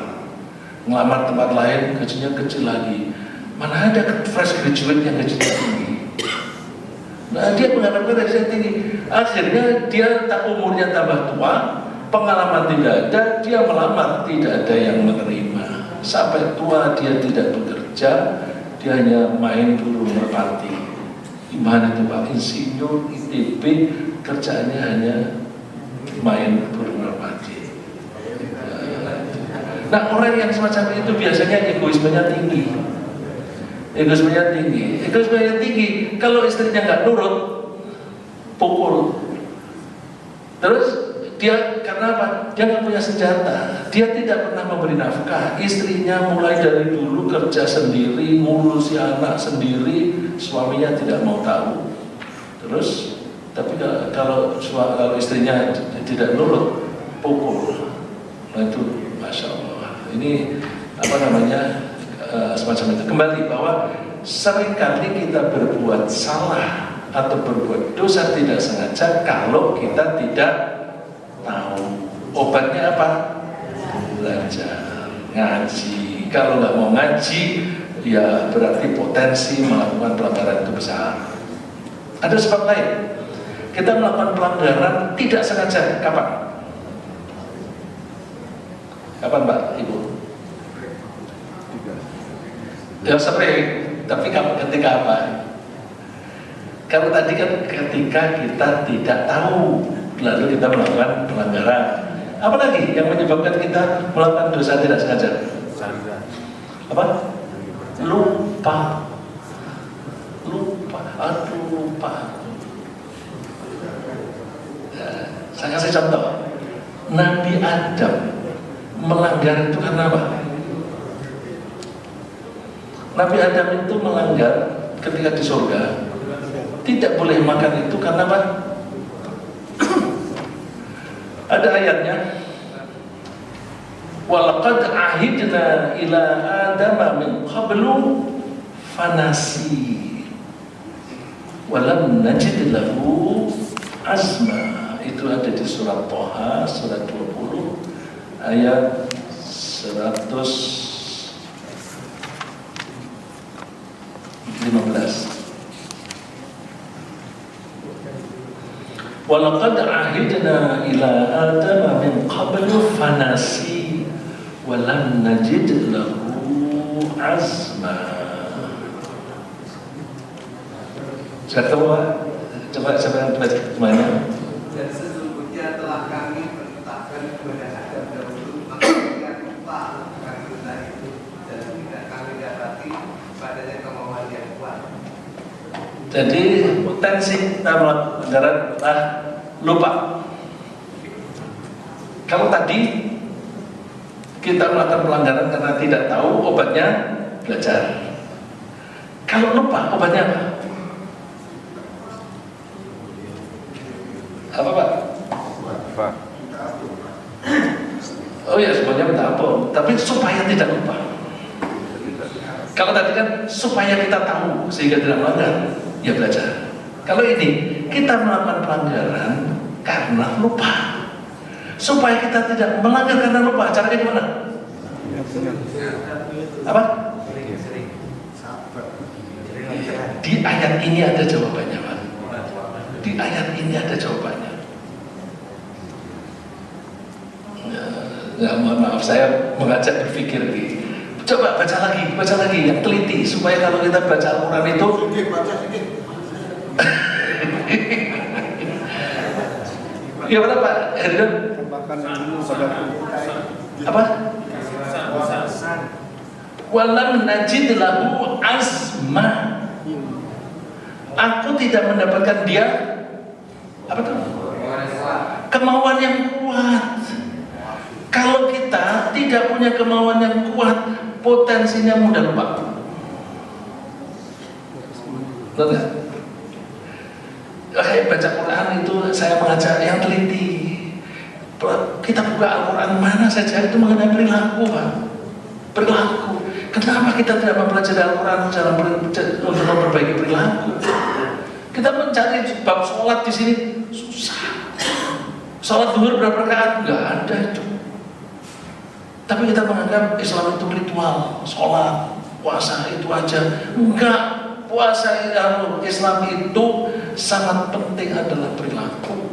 ngelamar tempat lain, gajinya kecil lagi. Mana ada fresh graduate yang gajinya tinggi. Nah, dia mengharapkan gajinya tinggi. Akhirnya dia tak umurnya tambah tua, pengalaman tidak ada, dia melamar, tidak ada yang menerima. Sampai tua dia tidak bekerja, dia hanya main burung merpati. Gimana itu Pak? Insinyur ITB kerjaannya hanya main burung merpati. Nah, orang yang semacam itu biasanya egoismenya tinggi. Kalau istrinya nggak nurut, pukul. Terus dia karena apa? Dia nggak punya senjata. Dia tidak pernah memberi nafkah. Istrinya mulai dari dulu kerja sendiri, ngurusi anak sendiri, suaminya tidak mau tahu. Terus, tapi kalau istrinya tidak nurut, pukul. Nah itu, masya Allah. Ini apa namanya? Semacam itu. Kembali bahwa seringkali kita berbuat salah atau berbuat dosa tidak sengaja kalau kita tidak tahu. Obatnya apa? Belajar, ngaji. Kalau nggak mau ngaji, ya berarti potensi melakukan pelanggaran itu besar. Ada sebab lain. Kita melakukan pelanggaran tidak sengaja. Kapan? Kapan Pak, Ibu? Ya sering, tapi ketika apa? Kalau tadi kan ketika kita tidak tahu, lalu kita melakukan pelanggaran. Apa lagi yang menyebabkan kita melakukan dosa tidak sengaja? Apa? Lupa. Ya, saya kasih contoh. Nabi Adam melanggar itu karena apa? Nabi Adam itu melanggar ketika di surga, tidak boleh makan itu karena apa? Ada ayatnya. Walaqad ahidna ila Adama min qablu fanasi walam najid lahu azma. Itu ada di surat Thaha surat 20 ayat Walaqad ahidna ila Adama min qablu fanasi wa lam najid lahu azma. Coba yang baca semuanya. Dan sesungguhnya telah kami perintahkan kepada Adam dahulu, maka dia lupa akan perintah itu dan tidak kami dapati padanya kemauan yang kuat. Jadi potensi pelanggaran lupa. Kalau tadi kita melakukan pelanggaran karena tidak tahu, obatnya belajar. Kalau lupa, obatnya apa? Apa Pak? Oh ya, semuanya minta ampun, tapi supaya tidak lupa. Kalau tadi kan supaya kita tahu sehingga tidak melanggar, ya belajar. Kalau ini kita melakukan pelanggaran karena lupa, supaya kita tidak melanggar karena lupa. Caranya gimana? Apa? Di ayat ini ada jawabannya, Pak. Di ayat ini ada jawabannya. Ya, mohon maaf, saya mengajak berpikir nih. Coba baca lagi yang teliti supaya kalau kita baca Al-Quran itu ya benar Pak Herdon? Apa? Walam najid lahu azma. Aku tidak mendapatkan dia apa tuh? Kemauan yang kuat. Kalau kita tidak punya kemauan yang kuat, potensinya mudah lupa. Betul? Kayak baca Quran itu saya mengajak yang teliti. Kita buka Al-Quran mana saja itu mengenai perilaku, Pak. Perilaku. Kenapa kita tidak mempelajari Al-Quran untuk memperbaiki perilaku? Kita mencari bab sholat di sini susah. Sholat zuhur berapa rakaat? Enggak ada itu. Tapi kita menganggap Islam itu ritual, sholat, puasa itu aja. Enggak, puasa Islam itu sangat penting adalah perilaku.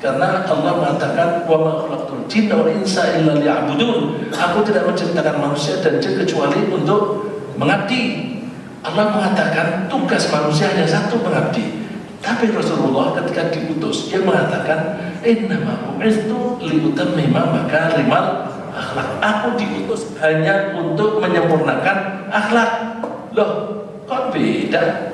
Karena Allah mengatakan wa ma khalaqtul jinna wal insa illa liya'budun. Aku tidak menciptakan manusia dan jin kecuali untuk mengabdi. Allah mengatakan tugas manusia hanya satu, mengabdi. Tapi Rasulullah ketika diutus dia mengatakan innama bu'itsu liutammima makarimal akhlak. Aku diutus hanya untuk menyempurnakan akhlak. Loh, kok beda?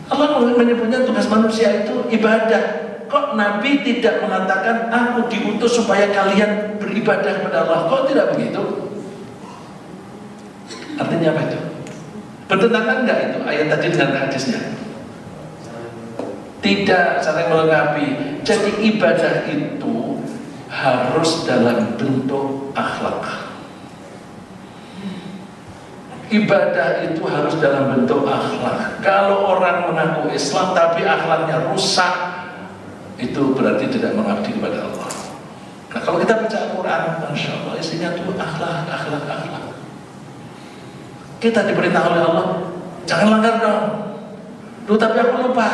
Allah menyebutnya tugas manusia itu ibadah. Kok Nabi tidak mengatakan aku diutus supaya kalian beribadah kepada Allah? Kok tidak begitu? Artinya apa itu? Bertentangan enggak itu ayat tadi dengan hadisnya? Tidak saling melengkapi. Jadi ibadah itu harus dalam bentuk akhlak. Ibadah itu harus dalam bentuk akhlak. Kalau orang mengaku Islam tapi akhlaknya rusak, itu berarti tidak mengabdi kepada Allah. Nah, kalau kita baca Al-Quran, Masya Allah, isinya itu akhlak. Kita diperintah oleh Allah, jangan langgar dong. Duh, tapi aku lupa.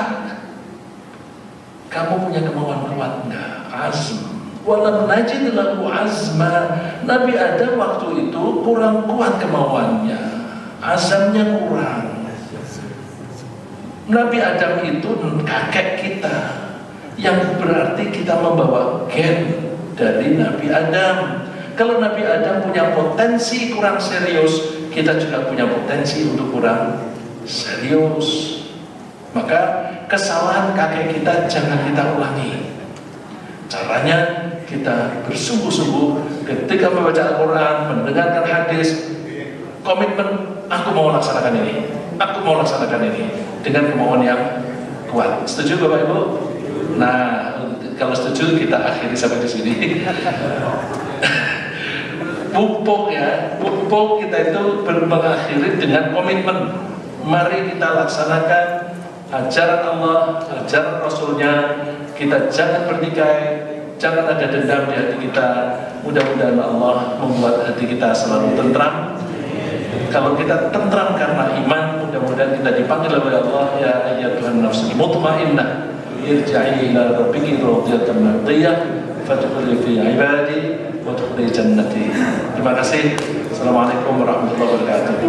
Kamu punya kemauan kuat enggak? Azm. Walam najid lahu azma. Nabi Adam waktu itu kurang kuat kemauannya, azamnya kurang. Nabi Adam itu kakek kita, yang berarti kita membawa gen dari Nabi Adam. Kalau Nabi Adam punya potensi kurang serius, kita juga punya potensi untuk kurang serius. Maka kesalahan kakek kita jangan kita ulangi. Caranya kita bersungguh-sungguh ketika membaca Al-Quran, mendengarkan hadis, komitmen aku mau laksanakan ini, aku mau laksanakan ini dengan kemauan yang kuat. Setuju Bapak Ibu? Nah, kalau setuju kita akhiri sampai di sini. Pupuk kita itu mengakhiri dengan komitmen. Mari kita laksanakan ajaran Allah, ajaran Rasulnya. Kita jangan bertikai, jangan ada dendam di hati kita. Mudah-mudahan Allah membuat hati kita selalu tentram. Kalau kita tentram karena iman, mudah-mudahan kita dipanggil oleh Allah, ya ayyatuhan nafsul mutmainnah, irji'i ila rabbiki radiyatan mardiyah, fadkhuli fi ibadi wa dkhuli jannati. Terima kasih. Assalamualaikum warahmatullahi wabarakatuh.